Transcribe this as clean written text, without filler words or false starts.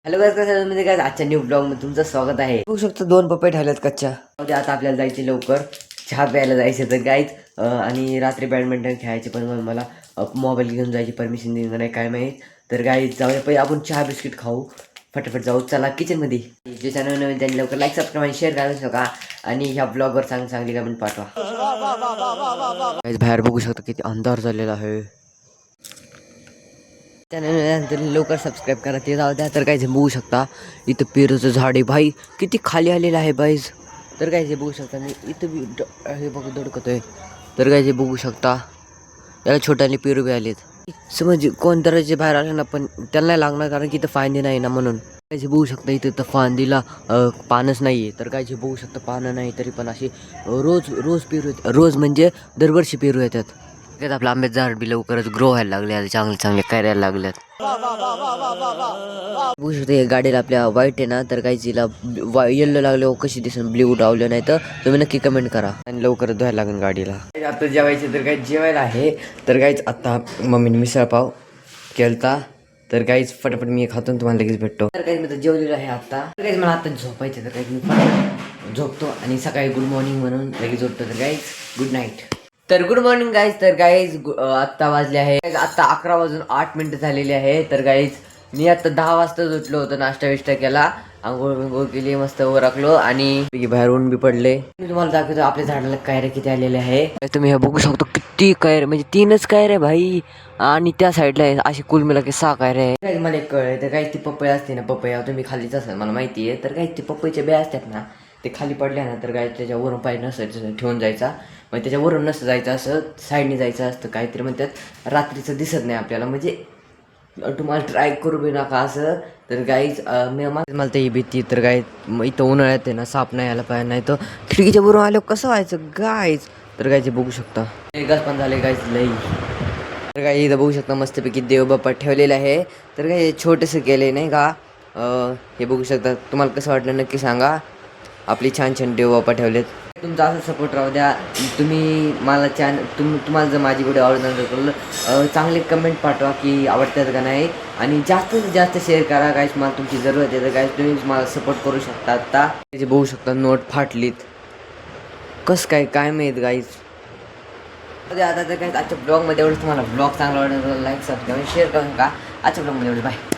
Hello guys, कसं आहे म्हणजे काय आजच्या न्यू ब्लॉग मध्ये तुमचं स्वागत आहे. बघू शकतो 2 पपई ठेवल्यात कच्च्या. आता आपल्याला जायचे लवकर चहा प्यायला जायचं तर गाईज आणि रात्री बॅडमिंटन खेळायचे पण मग मला मोबाईल घेऊन जायची परमिशन देणार नाही काय माहीत. तर गाईज जाऊया पहिले आपण चहा बिस्किट खाऊ, फटाफट जाऊ चला किचनमध्ये. जे चॅनल नवीन त्यांनी लवकर लाईक सबस्क्राईब आणि शेअर करू शका आणि ह्या ब्लॉगवर चांगली कमेंट पाठवा. बाहेर बघू शकता किती अंधार झालेला आहे. त्यानंतर लवकर सबस्क्राईब करा ते जाऊ द्या. तर काय बघू शकता इथं पेरूचं झाड आहे भाई, किती खाली आलेलं आहे बाईज. तर काय बघू शकता मी इथं हे बघू दडकतोय. तर काय बघू शकता याला छोट्याने पेरू बी आलेत. समज कोणतरी बाहेर आले ना पण त्याला नाही लागणार कारण की इथं फांदी नाही ना म्हणून. काय बघू शकता इथं तर फांदीला पानच नाही आहे. तर काय बघू शकता पानं नाही तरी पण अशी रोज रोज पेरू येतात. रोज म्हणजे दरवर्षी पेरू येतात. त्यात आपलं आंब्याचं झाड बी लवकरच ग्रो व्हायला लागले, आता चांगले करायला लागल्यात. बघू शकता या गाडीला आपल्या व्हाईट आहे ना, तर काही तिला येल्लो लागले कशी दिसून ब्ल्यू लावलं नाही तर तुम्ही नक्की कमेंट करा आणि लवकर धुवायला लागेल गाडीला. आता जेवायचे तर काही जेवायला आहे. तर काहीच आता मम्मीने मिसळ पाव केलता. तर काहीच फटाफट मी खातो तुम्हाला लगेच भेटतो. तर काही मी तर जेवलेलो आहे आता. तर काहीच मला आता झोपायचं. तर काही मी फटाफट झोपतो आणि सकाळी गुड मॉर्निंग म्हणून लगेच उठतो. तर काहीच गुड नाईट. तर गुड मॉर्निंग गाईज. तर गाईज आत्ता वाजले आहे आत्ता 11 वाजून 8 मिनिटं झालेली आहे. तर गाईज मी आता 10 वाजताच उठलो होतो, नाश्ता विष्टा केला, आंघोळ बिंघोळ केली, मस्त राखलो आणि बाहेर ऊन बी पडले. मी तुम्हाला दाखवतो आपल्या झाडाला कायरे किती आलेले आहे. तुम्ही हे बघू शकतो किती कायरे, म्हणजे 3च कायरे भाई आणि त्या साईडला अशी कुल मिला की 6 कायरे आहे. मला एक कळलं तर काही ती पपई असते ना, पपई तुम्ही खालीच असेल मला माहिती आहे. तर काही ती पपईच्या बिया असतात ना, ते खाली पडल्या ना तर काय त्याच्यावरून पाय नसायचं ठेवून जायचा, मग त्याच्यावरून नसतं जायचं, असं साईडने जायचं असतं काहीतरी म्हणतात. रात्रीचं दिसत नाही आपल्याला, म्हणजे तुम्हाला ट्राय करू बी नका असं. तर गाईज मला तर ही भीती. तर गाय इथं उन्हाळ्यात आहे ना साप नाही यायला पाहिजे, नाही तर खिडकीच्या बरोबर आल्यावर कसं व्हायचं गाईज. तर गायचे बघू शकता एकच पण झाले गाईज लई. तर काय इथं बघू शकता मस्तपैकी देवबाप्पा ठेवलेलं आहे. तर काय छोटंसं केलं नाही का, हे बघू शकता. तुम्हाला कसं वाटलं नक्की सांगा. आपली छान छान देवबाप्पा ठेवलेत. तुमचा असं सपोर्ट राहू द्या. तुम्ही मला तुम्हाला जर माझी व्हिडिओ आवडत चांगले कमेंट पाठवा की आवडतात का नाही, आणि जास्तीत जास्त शेअर करा गाईस. मला तुमची जरूरत आहे. तर गाईस तुम्ही मला सपोर्ट करू शकता. आता त्याचे बघू शकता नोट फाटलीत, कसं काय माहीत गाईस. आता तर काय आजच्या ब्लॉगमध्ये एवढंच. तुम्हाला ब्लॉग चांगला वाटत लाईक सबस्क्राईब शेअर करू नका. आजच्या ब्लॉगमध्ये एवढं बाय.